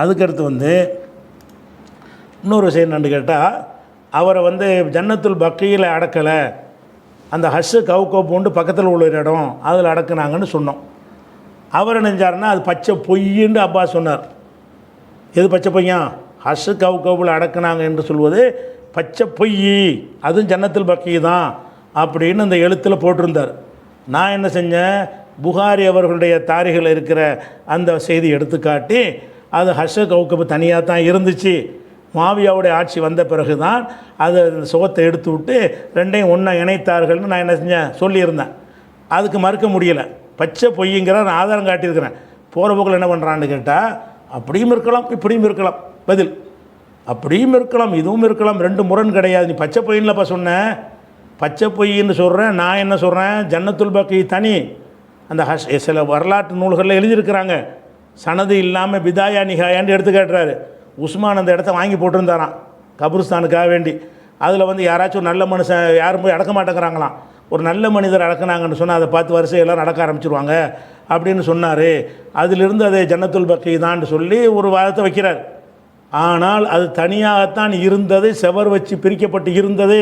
அதுக்கடுத்து வந்து இன்னொரு விஷயம் என்னென்னு கேட்டால், அவரை வந்து ஜன்னத்துல் பக்கியில் அடக்கலை, அந்த ஹஷ்ஷு கவுகோப்புண்டு பக்கத்தில் உள்ள ஒரு இடம் அதில் அடக்குனாங்கன்னு சொன்னோம். அவர் நினைஞ்சாருன்னா அது பச்சை பொய்ன்னு அப்பா சொன்னார். எது பச்சை பொய்யா? ஹஷ்ஷு கவுகோப்பில் அடக்குனாங்க என்று சொல்வது பச்சை பொய், அதுவும் ஜன்னத்துல் பக்கி தான் அப்படின்னு அந்த எழுத்தில் போட்டிருந்தார். நான் என்ன செஞ்சேன், புகாரி அவர்களுடைய தாரிகள் இருக்கிற அந்த செய்தி எடுத்துக்காட்டி, அது ஹஷ்ஷு கவுகப்பு தனியாக தான் இருந்துச்சு, மாவியாவுடைய ஆட்சி வந்த பிறகு தான் அதை சுகத்தை எடுத்து விட்டு ரெண்டையும் ஒன்றா இணைத்தார்கள்னு நான் என்ன செஞ்சேன் சொல்லியிருந்தேன். அதுக்கு மறுக்க முடியலை. பச்சை பொய்ங்கிற நான் ஆதாரம் காட்டியிருக்கிறேன். போகிற போக்கில் என்ன பண்ணுறான்னு கேட்டால், அப்படியும் இருக்கலாம் இப்படியும் இருக்கலாம். பதில் அப்படியும் இருக்கலாம் இதுவும் இருக்கலாம், ரெண்டு முரண் கிடையாது. நீ பச்சை பொய்ன்னுலப்பா சொன்னேன், பச்சை பொய்ன்னு சொல்கிறேன். நான் என்ன சொல்கிறேன், ஜன்னத்துல் பக்கி தனி. அந்த சில வரலாற்று நூல்களில் எழுதியிருக்கிறாங்க, சனது இல்லாமல் பிதாயா நிகாயான்னு எடுத்து காட்டுறாரு. உஸ்மான் அந்த இடத்த வாங்கி போட்டிருந்தாராம் கபுரிஸ்தானுக்காக வேண்டி. அதில் வந்து யாராச்சும் ஒரு நல்ல மனுஷன் யாரும் போய் அடக்க மாட்டேங்கிறாங்களாம். ஒரு நல்ல மனிதர் அடக்குனாங்கன்னு சொன்னால் அதை பார்த்து வரிசை எல்லோரும் அடக்க ஆரம்பிச்சிருவாங்க அப்படின்னு சொன்னார். அதிலிருந்து அதை ஜன்னத்துல் பக்கி தான் சொல்லி ஒரு வாதத்தை வைக்கிறார். ஆனால் அது தனியாகத்தான் இருந்தது, செவர் வச்சு பிரிக்கப்பட்டு இருந்தது.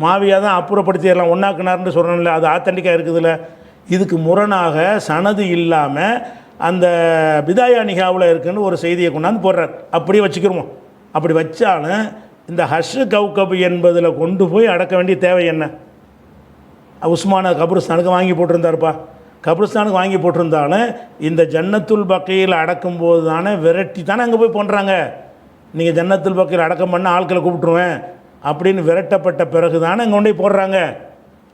மாவியாக தான் அப்புறப்படுத்திடலாம் ஒன்றாக்குனார்னு சொல்கிறோம்ல, அது ஆத்தண்டிக்காக இருக்குதுல்ல. இதுக்கு முரணாக சனது இல்லாமல் அந்த பிதாயா நிகாவில் இருக்குன்னு ஒரு செய்தியை கொண்டாந்து போடுறார். அப்படியே வச்சுக்கிறோம். அப்படி வச்சாலும் இந்த ஹஷ்ஷு கவுகப் என்பதில் கொண்டு போய் அடக்க வேண்டிய தேவை என்ன? உஸ்மான கபுரிஸ்தானுக்கு வாங்கி போட்டிருந்தாருப்பா. கபுரிஸ்தானுக்கு வாங்கி போட்டிருந்தாலும் இந்த ஜன்னத்துல் பக்கையில் அடக்கும்போது தானே விரட்டி தானே அங்கே போய் பண்ணுறாங்க. நீங்கள் ஜன்னத்துல் பக்கையில் அடக்கம் பண்ண ஆட்களை கூப்பிட்ருவேன் அப்படின்னு விரட்டப்பட்ட பிறகு தானே இங்கே கொண்டு போய் போடுறாங்க.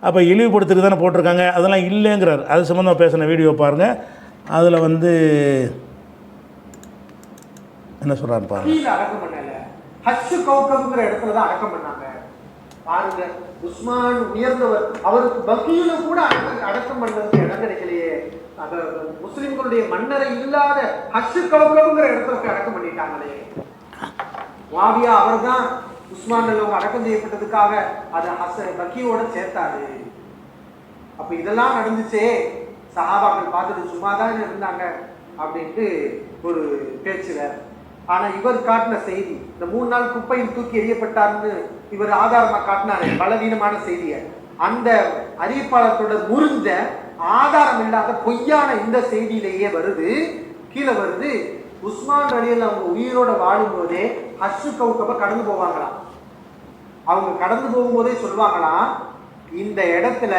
அப்போ இழிவுபடுத்துக்கு தானே போட்டிருக்காங்க. அதெல்லாம் இல்லைங்கிறார். அது சம்மந்தமாக பேசின வீடியோ பாருங்கள். அதில் வந்து என்ன சொல்கிறான்னு பாருங்க. அடக்கம் பண்ணல, ஹஷ்ஷு கவுகப்ங்கிற இடத்துல தான் அடக்கம் பண்ணாங்க. பாருங்க, உஸ்மான் உயர்ந்தவர், அவருக்கு பக்கீல கூட அடக்கம் பண்ணுறதுக்கு இடம் கிடைக்கலையே. அந்த முஸ்லிம்களுடைய மன்னரை இல்லாத ஹஷ்ஷு கவுகப்ங்கிற இடத்துல அடக்கம் பண்ணிட்டாங்களே. முஆவியா அவர் தான் உஸ்மான் அவங்க அடக்கம் செய்யப்பட்டதுக்காக அதை பக்கியோட சேர்த்தாரு. அப்ப இதெல்லாம் நடந்துச்சே, சஹாபாக்கள் பார்த்துட்டு சும்மா தான் இருந்தாங்க அப்படின்ட்டு ஒரு பேச்சுல. ஆனா இவர் காட்டின செய்தி, இந்த 3 நாள் குப்பையில் தூக்கி எறியப்பட்டார்னு இவர் ஆதாரமா காட்டினாரு, பலவீனமான செய்தியை. அந்த அறிவிப்பாளத்தோட முறிஞ்ச ஆதாரம் இல்லாத பொய்யான இந்த செய்தியிலேயே வருது, கீழே வருது, உஸ்மான் ரலியல்லாஹு அவங்க உயிரோட வாழும் போதே ஹஷ்ஷு கவுகப்ப கடந்து போவாங்களாம். அவங்க கடந்து போகும்போதே சொல்லுவாங்களாம், இந்த இடத்துல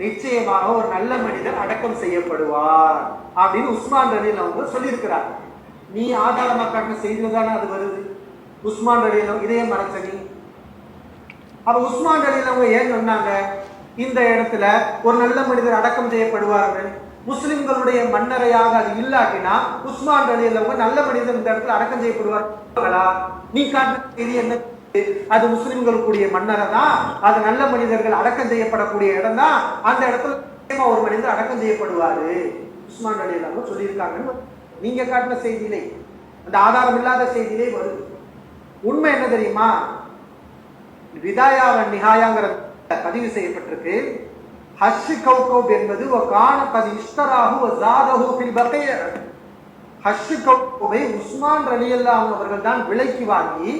நிச்சயமாக ஒரு நல்ல மனிதர் அடக்கம் செய்யப்படுவார் அப்படின்னு உஸ்மான் ரலியல்லாஹு அவங்க சொல்லியிருக்கிறார். நீ ஆதாரமா காட்டின செய்தியில தானே அது வருது. உஸ்மான் ரலியல்லாஹு இதையே மறைச்ச நீ. அப்ப உஸ்மான் ரலியல்லாஹு அவங்க ஏன் சொன்னாங்க, இந்த இடத்துல ஒரு நல்ல மனிதர் அடக்கம் செய்யப்படுவார்கள், முஸ்லிம்களுடைய மன்னரையாக அது இல்லாட்டினா உஸ்மான் ரலியல்லாஹு நல்ல மனிதர் இந்த இடத்துல அடக்கம் செய்யப்படுவார்களா? நீ காட்டின செய்தி என்ன? அது முஸ்லிம்களுடைய மன்னரை தான், அது நல்ல மனிதர்கள் அடக்கம் செய்யப்படக்கூடிய இடம் தான், அந்த இடத்துல ஒரு மனிதர் அடக்கம் செய்யப்படுவாரு உஸ்மான் ரலியல்லாஹு சொல்லியிருக்காங்கன்னு நீங்க காட்டின செய்தியிலே, அந்த ஆதாரம் இல்லாத செய்தியிலே வருது. உண்மை என்ன தெரியுமா? பிதாயா வ நிஹாயாங்கிற பதிவு செய்யப்பட்டிருக்கு. ஹஷ்ஷு கவுகப் என்பது வகான கத் இஷ்தராஹு வ ஸாதஹு ஃபில் பக்கிய. ஹஷ்ஷு கவுகபை உஸ்மான் ரலியல்லாஹு அவர்கள் தான் விலைக்கு வாங்கி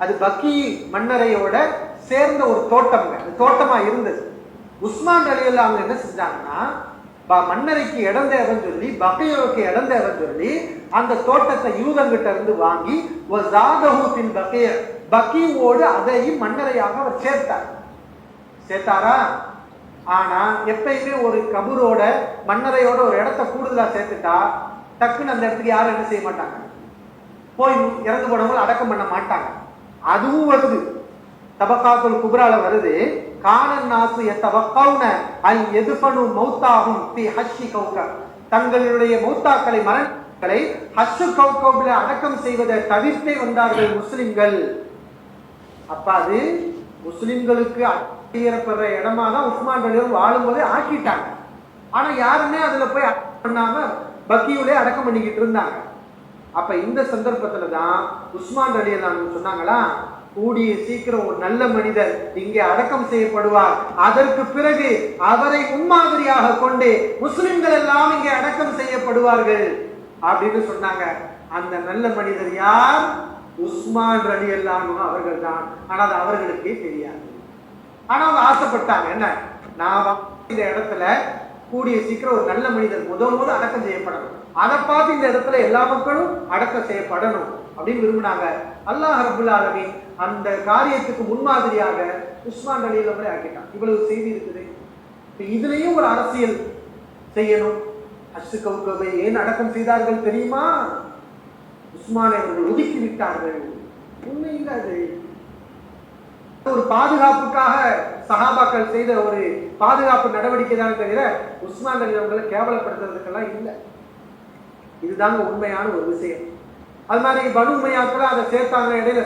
அது பக்கி மன்னரையோட சேர்ந்த ஒரு தோட்டம்ங்க, தோட்டமா இருந்தது. உஸ்மான் ரலியல்லாஹு என்ன செஞ்சாங்கன்னா, மன்னரைக்கு இடம் தேவைன்னு சொல்லி, பக்கியோருக்கு இடம் தேவைன்னு சொல்லி அந்த தோட்டத்தை யூதங்கிட்ட இருந்து வாங்கி பக்கியோடு அதையும் மன்னரையாக அவர் சேர்த்தாரா? ஆனா எப்பயுமே ஒரு கபூரோட மன்னரையோட ஒரு இடத்த கூடுதலா சேர்த்துட்டா டக்குன்னு அந்த இடத்துக்கு யாரும் என்ன செய்ய மாட்டாங்க, போய் இறந்து போனவங்க அடக்கம் பண்ண மாட்டாங்க. அதுவும் வருது, தபக்காத்துல் குப்ரால வருது, கானன் நாசு யதவக்கௌன ஐ யதுஃபனு மௌதாஹும் ஃபி ஹஷ்ஷி கௌகப். தங்களுடைய மௌத்தாக்களை மரணங்களை ஹஷ்ஷு கௌகப்ல அடக்கம் செய்வதை தவிர்த்தே வந்தார்கள் முஸ்லிம்கள். அப்ப அது முஸ்லிம்களுக்கு அடையப்படுற இடமா தான் உஸ்மான் ரலியல்லாஹு வாழும்போதே ஆக்கிட்டாங்க. ஆனா யாருமே அதுல போய் பண்ணாம பக்கியூலே அடக்கம் பண்ணிக்கிட்டு இருந்தாங்க. அப்ப இந்த சந்தர்ப்பத்துல தான் உஸ்மான் ரலியல்லாஹு சொன்னாங்களா, கூடிய சீக்கிரம் ஒரு நல்ல மனிதர் இங்கே அடக்கம் செய்யப்படுவார், அதற்கு பிறகு அவரை முன்மாதிரியாக கொண்டு முஸ்லிம்கள் எல்லாம் இங்கே அடக்கம் செய்யப்படுவார்கள் அப்படின்னு சொன்னாங்க. அந்த நல்ல மனிதர் யார்? உஸ்மான் ரலியல்லாஹு அன்ஹு அவர்கள் தான். ஆனால் அது அவர்களுக்கே தெரியாது. ஆனா அவங்க ஆசைப்பட்டாங்க, என்ன, நான் இந்த இடத்துல கூடிய சீக்கிரம் ஒரு நல்ல மனிதர் முதல் அடக்கம் செய்யப்படணும், அதை பார்த்து இந்த இடத்துல எல்லா மக்களும் அடக்கம் செய்யப்படணும் அப்படின்னு விரும்பினாங்க. அல்லாஹ் ரப்புல் ஆலமீன் அந்த காரியத்துக்கு முன்மாதிரியாக உஸ்மான் ரலியல்லாஹு ஆக்கிட்டான். இவ்வளவு செய்தி இருக்குது. இதுலயும் ஒரு அரசியல் செய்யணும். ஹஜ் கௌகபை ஏன் அடக்கம் செய்தார்கள் தெரியுமா? உஸ்மானை அவர்கள் ஒதுக்கி விட்டார்கள். உண்மையில் அது ஒரு பாதுகாப்புக்காக சஹாபாக்கள் செய்த ஒரு பாதுகாப்பு நடவடிக்கை தான் தவிர உஸ்மான் அலி அவர்களை கேவலப்படுத்துறதுக்கெல்லாம் இல்லை. இதுதாங்க உண்மையான ஒரு விஷயம். அது மாதிரி பனு உமையாக்கள் அதை சேர்த்தாங்க. இடையில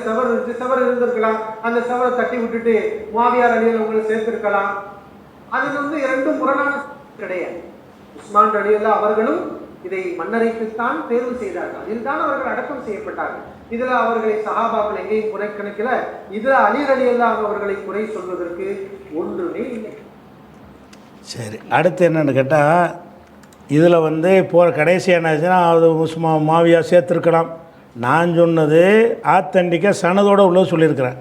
செவர் இருந்திருக்கலாம், அந்த செவரை தட்டி விட்டுட்டு முஆவியா அலியல் அவங்களை சேர்த்திருக்கலாம். அது இரண்டும் முரணான கிடையாது. உஸ்மான் ரலியல்லாஹு அவர்களும் இதை மன்னரைக்குத்தான் தேர்வு செய்தார்கள். அதில் தான் அவர்கள் அடக்கம் செய்யப்பட்டார்கள். இதுல அவர்களை சஹாபாக்கள் எங்கேயும் குறை கணக்கில, இதுல அலி ரலியல்லாஹு அவர்களை குறை சொல்வதற்கு ஒன்றுமே இல்லை. சரி, அடுத்து என்னன்னு கேட்டால், இதில் போகிற கடைசியாக என்னாச்சுன்னா அது முஆவியா சேர்த்துருக்கலாம். நான் சொன்னது ஆத்தண்டிக்காக சனதோடு உள்ளது சொல்லியிருக்கிறேன்.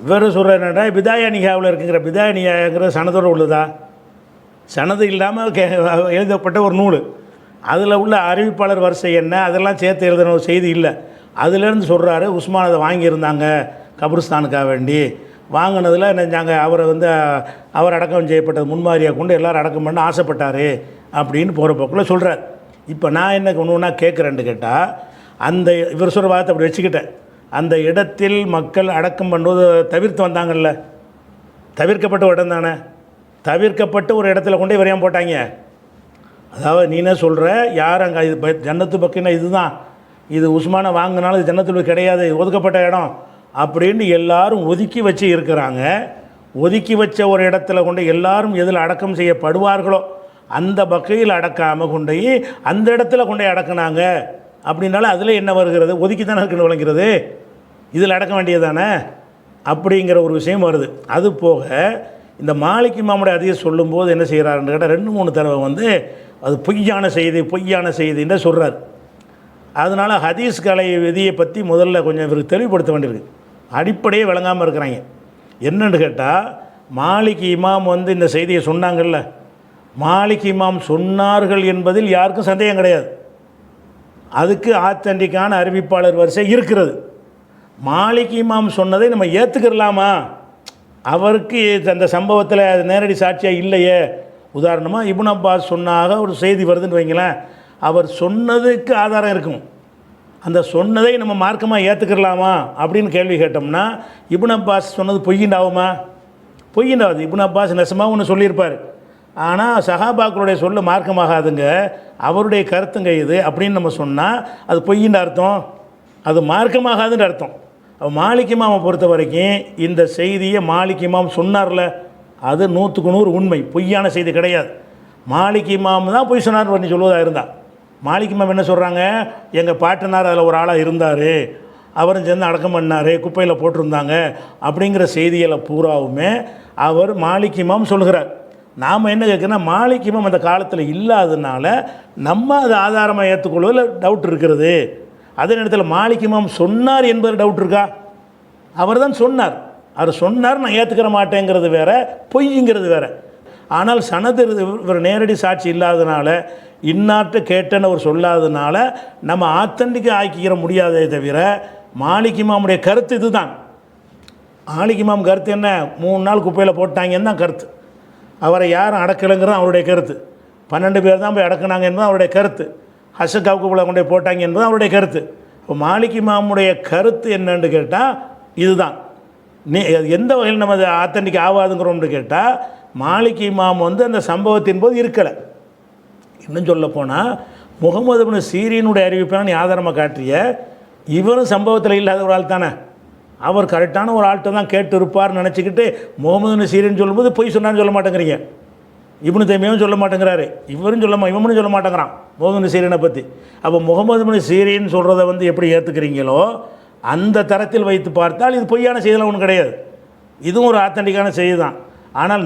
இவர் சொல்கிற என்னடா பிதாயா நிகாவில் இருக்குங்கிற பிதாயா நிகாங்கிற சனதோடு உள்ளதா? சனது இல்லாமல் எழுதப்பட்ட ஒரு நூல். அதில் உள்ள அறிவிப்பாளர் வரிசை என்ன அதெல்லாம் சேர்த்து எழுதின ஒரு செய்தி இல்லை. அதுலேருந்து சொல்கிறாரு உஸ்மான் அதை வாங்கியிருந்தாங்க கபிரிஸ்தானுக்காக வேண்டி. வாங்கினதில் நினைஞ்சாங்க அவரை அவர் அடக்கம் செய்யப்பட்டது முன்மாதிரியாக கொண்டு எல்லோரும் அடக்கம் பண்ண ஆசைப்பட்டார் அப்படின்னு போகிற போக்கில் சொல்கிறார். இப்போ நான் என்ன ஒன்று ஒன்றா கேட்குறேன்னு கேட்டால், அந்த இவர் சொல்கிற வார்த்தை அப்படி வச்சுக்கிட்டேன். அந்த இடத்தில் மக்கள் அடக்கம் பண்ணுவது தவிர்த்து வந்தாங்கல்ல, தவிர்க்கப்பட்ட ஒரு இடம் தானே, தவிர்க்கப்பட்டு ஒரு இடத்துல கொண்டு இவர் ஏன் போட்டாங்க? அதாவது நீ என்ன சொல்கிற, யார் அங்கே இது ஜன்னத்து பக்கினா இதுதான், இது உஸ்மானை வாங்கினாலும் இது ஜன்னத்துல் கிடையாது, ஒதுக்கப்பட்ட இடம் அப்படின்னு எல்லாரும் ஒதுக்கி வச்சு இருக்கிறாங்க. ஒதுக்கி வச்ச ஒரு இடத்துல கொண்டு எல்லாரும் எதில் அடக்கம் செய்யப்படுவார்களோ அந்த பக்கையில் அடக்காமல் கொண்டு அந்த இடத்துல கொண்டு அடக்குனாங்க அப்படின்னாலும் அதில் என்ன வருகிறது? ஒதுக்கி தானே இருக்குன்னு விளங்கிறது. இதில் அடக்க வேண்டியது தானே அப்படிங்கிற ஒரு விஷயம் வருது. அது போக இந்த மாலிக் இமாமுடைய அதிகம் சொல்லும்போது என்ன செய்கிறாருன்னு கேட்டால் 2-3 தடவை அது பொய்யான செய்தின்னு சொல்கிறார். அதனால் ஹதீஸ் கலை விதியை பற்றி முதல்ல கொஞ்சம் இவருக்கு தெளிவுபடுத்த வேண்டியிருக்கு. அடிப்படையே விளங்காமல் இருக்கிறாங்க. என்னென்னு கேட்டால், மாலிக் இமாம் இந்த செய்தியை சொன்னாங்கல்ல, மாலிக் இமாம் சொன்னார்கள் என்பதில் யாருக்கும் சந்தேகம் கிடையாது. அதுக்கு ஆத்தண்டிக்கான அறிவிப்பாளர் வரிசை இருக்கிறது. மாலிக் இமாம் சொன்னதை நம்ம ஏற்றுக்கிறலாமா? அவருக்கு அந்த சம்பவத்தில் நேரடி சாட்சியாக இல்லையே. உதாரணமாக இப்னு அப்பாஸ் சொன்னாக ஒரு செய்தி வருதுன்னு வைங்களேன், அவர் சொன்னதுக்கு ஆதாரம் இருக்கும். அந்த சொன்னதை நம்ம மார்க்கமாக ஏற்றுக்கிறலாமா அப்படின்னு கேள்வி கேட்டோம்னா, இப்னு அப்பாஸ் சொன்னது பொய்யிண்டாகுமா? பொய்யிண்டாகுது. இப்னு அப்பாஸ் நெசமாக ஒன்று சொல்லியிருப்பார், ஆனால் சஹாபாக்களுடைய சொல்ல மார்க்கமாகாதுங்க, அவருடைய கருத்துங்க இது அப்படின்னு நம்ம சொன்னால் அது பொய்யின்ற அர்த்தம், அது மார்க்கமாகாதுன்ற அர்த்தம். மாலிக் இமாமை பொறுத்த வரைக்கும் இந்த செய்தியை மாலிக் இமாம் சொன்னார்ல, அது 100க்கு 100 உண்மை, பொய்யான செய்தி கிடையாது. மாலிக் இமாம் தான் பொய் சொன்னார் பண்ணி சொல்வதாக இருந்தால், மாலிக் இமாம் என்ன சொல்கிறாங்க, எங்கள் பாட்டனார் அதில் ஒரு ஆளாக இருந்தார், அவரும் சேர்ந்து அடக்கம் பண்ணார், குப்பையில் போட்டிருந்தாங்க அப்படிங்கிற செய்திகளை பூராவுமே அவர் மாலிக் இமாம் சொல்கிறார். நாம் என்ன கேட்குறோன்னா, மாலிக் இமாம் அந்த காலத்தில் இல்லாததுனால நம்ம அதை ஆதாரமாக ஏற்றுக்கொள்வதில் டவுட் இருக்கிறது. அதே நேரத்தில் மாலிக் இமாம் சொன்னார் என்பது டவுட் இருக்கா? அவர் தான் சொன்னார், அவர் சொன்னார், நான் ஏற்றுக்கிற மாட்டேங்கிறது வேறு, பொய்ங்கிறது வேறு. ஆனால் சனது இவர் நேரடி சாட்சி இல்லாததுனால, இன்னார்ட்ட கேட்டேன்னு அவர் சொல்லாததுனால நம்ம ஆத்தண்டிக்க ஆக்கிக்கிற முடியாதே தவிர, மாலிக் இமாமுடைய கருத்து இது தான். மாலிக் இமாம் கருத்து என்ன? 3 நாள் குப்பையில் போட்டாங்கன்னு தான் கருத்து. அவரை யாரும் அடக்கலைங்கிறது அவருடைய கருத்து. 12 பேர் தான் போய் அடக்குனாங்க என்பது அவருடைய கருத்து. ஹஷ் கவுக்குள்ள கொண்டு போட்டாங்க என்பது அவருடைய கருத்து. இப்போ மாலிக் இமாமுடைய கருத்து என்னன்னு கேட்டால் இதுதான். நீ எந்த வகையில் நம்ம அதை ஆத்தண்டிக் ஆகாதுங்கிறோம்னு கேட்டால், மாலிக் இமாம் அந்த சம்பவத்தின் போது இருக்கலை. இன்னும் சொல்ல போனால் முகமது இப்னு சீரீனுடைய அறிவிப்பை நீ ஆதாரமாக காட்டிய, இவரும் சம்பவத்தில் இல்லாத ஒரு ஆள் தானே. அவர் கரெக்டான ஒரு ஆள்கிட்ட தான் கேட்டு இருப்பார்னு நினச்சிக்கிட்டு முகமது இப்னு சீரீன்னு சொல்லும்போது பொய் சொன்னான்னு சொல்ல மாட்டேங்கிறீங்க. இப்னு தைமியாவும் சொல்ல மாட்டேங்கிறாரு, இவரும் இவனும் சொல்ல மாட்டேங்கிறான் முகமது இப்னு சீரீனை பற்றி. அப்போ முகமது இப்னு சீரீன்னு சொல்கிறத எப்படி ஏற்றுக்கிறீங்களோ அந்த தரத்தில் வைத்து பார்த்தால் இது பொய்யான செய்திலாம் ஒன்றும் கிடையாது, இதுவும் ஒரு ஆத்தண்டிக்கான செய்தி தான். ஆனால்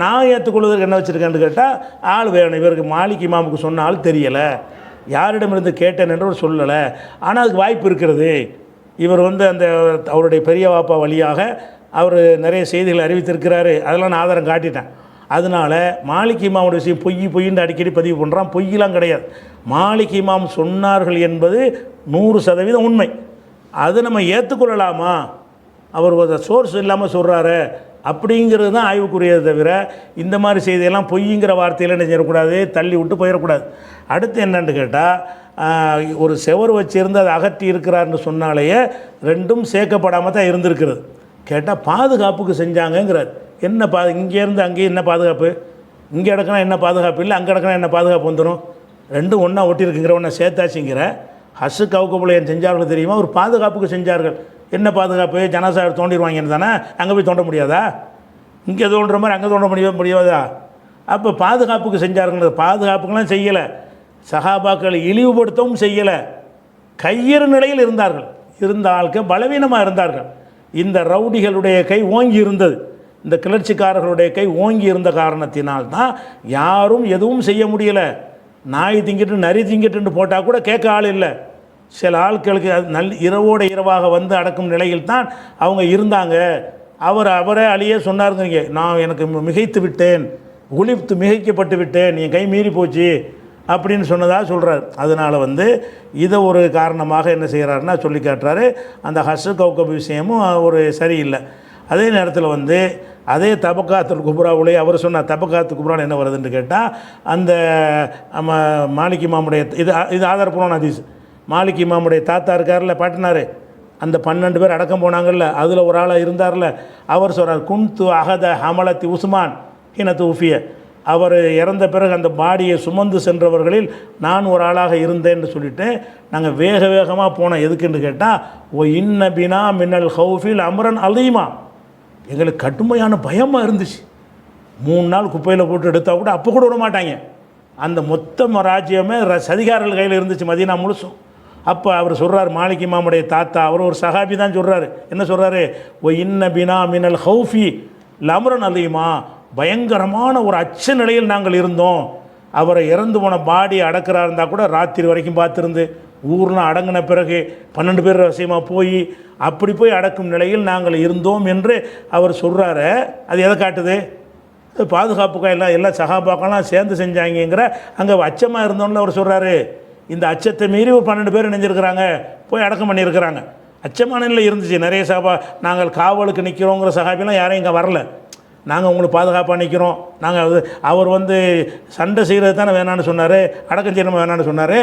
நான் ஏற்றுக்கொள்வதற்கு என்ன வச்சுருக்கேன்னு கேட்டால், ஆள் வேணும். இவருக்கு மாலிக் இமாமுக்கு சொன்ன ஆள் தெரியலை, யாரிடமிருந்து கேட்டேன் என்று அவர் சொல்லலை. ஆனால் அதுக்கு வாய்ப்பு இருக்கிறது. இவர் வந்து அந்த அவருடைய பெரிய வாப்பா வழியாக அவர் நிறைய செய்திகளை அறிவித்திருக்கிறாரு. அதெல்லாம் நான் ஆதாரம் காட்டிட்டேன். அதனால் மாலிக் இமாமுடைய விஷயம் பொய்ன்னு அடிக்கடி பதிவு பண்ணுறான். பொய்யெலாம் கிடையாது. மாலிக் இமாம் சொன்னார்கள் என்பது 100% உண்மை. அது நம்ம ஏற்றுக்கொள்ளலாமா? அவர் ஒரு சோர்ஸ் இல்லாமல் சொல்கிறாரு அப்படிங்கிறது தான் ஆய்வுக்குரியதை தவிர இந்த மாதிரி செய்தியெல்லாம் பொய்ங்கிற வார்த்தையில் என்ன செய்யக்கூடாது, தள்ளி விட்டு போயிடக்கூடாது. அடுத்து என்னன்னு கேட்டால், ஒரு செவர் வச்சிருந்து அதை அகற்றி இருக்கிறார்னு சொன்னாலேயே ரெண்டும் சேர்க்கப்படாமல் தான் இருந்திருக்கிறது. கேட்டால் பாதுகாப்புக்கு செஞ்சாங்கங்கிறார். என்ன இங்கேருந்து அங்கேயும் என்ன பாதுகாப்பு? இங்கே இடக்கினா என்ன பாதுகாப்பு இல்லை, அங்கே இடக்கினா என்ன பாதுகாப்பு வந்துடும்? ரெண்டும் ஒன்றா ஒட்டியிருக்குங்கிற ஒன்றா சேர்த்தாச்சுங்கிற. ஹஸ்ஸு கவுக்கபுல ஏன் செஞ்சார்கள் தெரியுமா? ஒரு பாதுகாப்புக்கு செஞ்சார்கள். என்ன பாதுகாப்பு? ஜனாசா தோண்டிடுவாங்கன்னு தானே. அங்கே போய் தோண்ட முடியாதா? இங்கே தோன்ற மாதிரி அங்கே தோண்ட முடியாதா? அப்போ பாதுகாப்புக்கு செஞ்சார்கள். பாதுகாப்புக்கெல்லாம் செய்யலை. சஹாபாக்களை இழிவுபடுத்தவும் செய்யலை. கையறு நிலையில் இருந்தார்கள். இருந்த ஆட்கள் பலவீனமாக இருந்தார்கள். இந்த ரவுடிகளுடைய கை ஓங்கி இருந்தது. இந்த கிளர்ச்சிக்காரர்களுடைய கை ஓங்கி இருந்த காரணத்தினால்தான் யாரும் எதுவும் செய்ய முடியலை. நாய் திங்கிட்டு நரி திங்கிட்டுன்னு போட்டால் கூட கேட்க ஆள் இல்லை. சில ஆட்களுக்கு இரவோடு இரவாக வந்து அடக்கும் நிலையில் தான் அவங்க இருந்தாங்க. அவரே அழியே சொன்னாருங்க, நான் எனக்கு மிகைத்து விட்டேன், மிகைக்கப்பட்டு விட்டேன், என் கை மீறி போச்சு அப்படின்னு சொன்னதாக சொல்கிறார். அதனால் வந்து இதை ஒரு காரணமாக என்ன செய்கிறாருன்னா சொல்லி காட்டுறாரு. அந்த ஹஸ்ஸு கௌகப் விஷயமும் ஒரு சரியில்லை. அதே நேரத்தில் வந்து அதே தபக்காத்துல் குப்ராவுடைய அவர் சொன்ன தபக்காத்து குப்ராவில் என்ன வருதுன்னு கேட்டால், அந்த மாலிக் இமாமுடைய இது ஆதாரப்பூர்வமான ஹதீஸ். மாலிக் இமாமுடைய தாத்தா இருக்கார்ல, பாட்டினார், அந்த 12 பேர் அடக்கம் போனாங்கல்ல, அதில் ஒரு ஆளாக இருந்தார்ல, அவர் சொல்கிறார், குன்து அகத ஹமலத்தி உஸ்மான் ஹினத்து உஃபிய. அவர் இறந்த பிறகு அந்த பாடியை சுமந்து சென்றவர்களில் நான் ஒரு ஆளாக இருந்தேன்னு சொல்லிவிட்டு நாங்கள் வேகமாக போனோம். எதுக்குன்னு கேட்டால், ஓ இன்ன பினா மின்னல் ஹவுஃபில் அமரன் அலீமா, எங்களுக்கு கடுமையான பயமாக இருந்துச்சு. 3 நாள் குப்பையில் போட்டு எடுத்தால் கூட அப்போ கூட விட மாட்டாங்க. அந்த மொத்த ராஜ்யமே சதிகாரர்கள் கையில் இருந்துச்சு, மதீனா முழுசும். அப்போ அவர் சொல்கிறார், மாலிக் இமாமுடைய தாத்தா, அவர் ஒரு சஹாபி தான் சொல்கிறாரு. என்ன சொல்கிறாரு? ஓ இன்ன பினா மினல் ஹவுஃபி லம்ரன் அலீமா, பயங்கரமான ஒரு அச்ச நிலையில் நாங்கள் இருந்தோம். அவரை இறந்து போன பாடி அடக்கிறா இருந்தால் கூட ராத்திரி வரைக்கும் பார்த்துருந்து, ஊர்லாம் அடங்கின பிறகு 12 பேர் ரகசியமாக போய் அப்படி போய் அடக்கும் நிலையில் நாங்கள் இருந்தோம் என்று அவர் சொல்கிறாரு. அது எதை காட்டுது? பாதுகாப்புக்காக எல்லாம் சகாபாக்கெல்லாம் சேர்ந்து செஞ்சாங்கிற அங்கே அச்சமாக இருந்தோம்னு அவர் சொல்கிறாரு. இந்த அச்சத்தை மீறி ஒரு 12 பேர் இணைஞ்சிருக்கிறாங்க, போய் அடக்கம் பண்ணியிருக்கிறாங்க. அச்சமான நிலை இருந்துச்சு. நிறைய நாங்கள் காவலுக்கு நிற்கிறோங்கிற சகாபிலாம் யாரும் இங்கே வரல. நாங்கள் உங்களுக்கு பாதுகாப்பாக நிற்கிறோம். நாங்கள் அவர் வந்து சண்டை செய்கிறது தானே வேணான்னு சொன்னார், அடக்கம் செய்யணும் வேணான்னு சொன்னார்.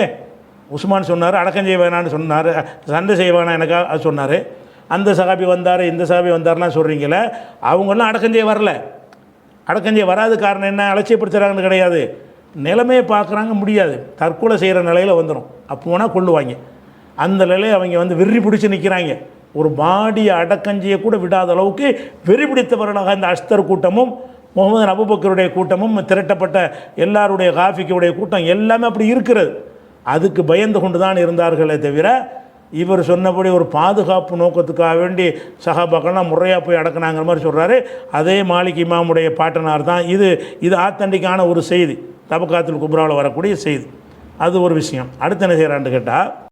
உஸ்மான் சொன்னார், அடக்கம் செய்ய வேணான்னு சொன்னார், சண்டை செய்ய வேணாம் எனக்கா அது சொன்னார். அந்த சகாபி வந்தார், இந்த சகாபி வந்தார்லாம் சொல்கிறீங்களே, அவங்களாம் அடக்கம் செய்ய வரல. அடக்கம் செய்ய வராது காரணம் என்ன? அலட்சியப்படுத்துகிறாங்கன்னு கிடையாது, நிலைமையை பார்க்குறாங்க, முடியாது, தற்கொலை செய்கிற நிலையில் வந்துடும். அப்போ வேணால் கொள்ளுவாங்க. அந்த நிலையை அவங்க வந்து வெறி பிடிச்சி நிற்கிறாங்க. ஒரு பாடியை அடக்கஞ்சியை கூட விடாத அளவுக்கு வெறி பிடித்தவர்களாக இந்த அஸ்தர் கூட்டமும் முகமது அபூபக்கருடைய கூட்டமும் திரட்டப்பட்ட எல்லாருடைய காஃபிக்குடைய கூட்டம் எல்லாமே அப்படி இருக்கிறது. அதுக்கு பயந்து கொண்டு தான் இருந்தார்களே தவிர, இவர் சொன்னபடி ஒரு பாதுகாப்பு நோக்கத்துக்காக வேண்டி சஹாபாக்கள்லாம் முறையாக போய் அடக்கினாங்கிற மாதிரி சொல்கிறாரு. அதே மாலிக் இமாமுடைய பாட்டனார் தான் இது ஆத்தண்டிக்கான ஒரு செய்தி, தபக்காத்துல் குப்ராவில் வரக்கூடிய செய்தி. அது ஒரு விஷயம். அடுத்து என்ன செய்கிறான்னு கேட்டால்,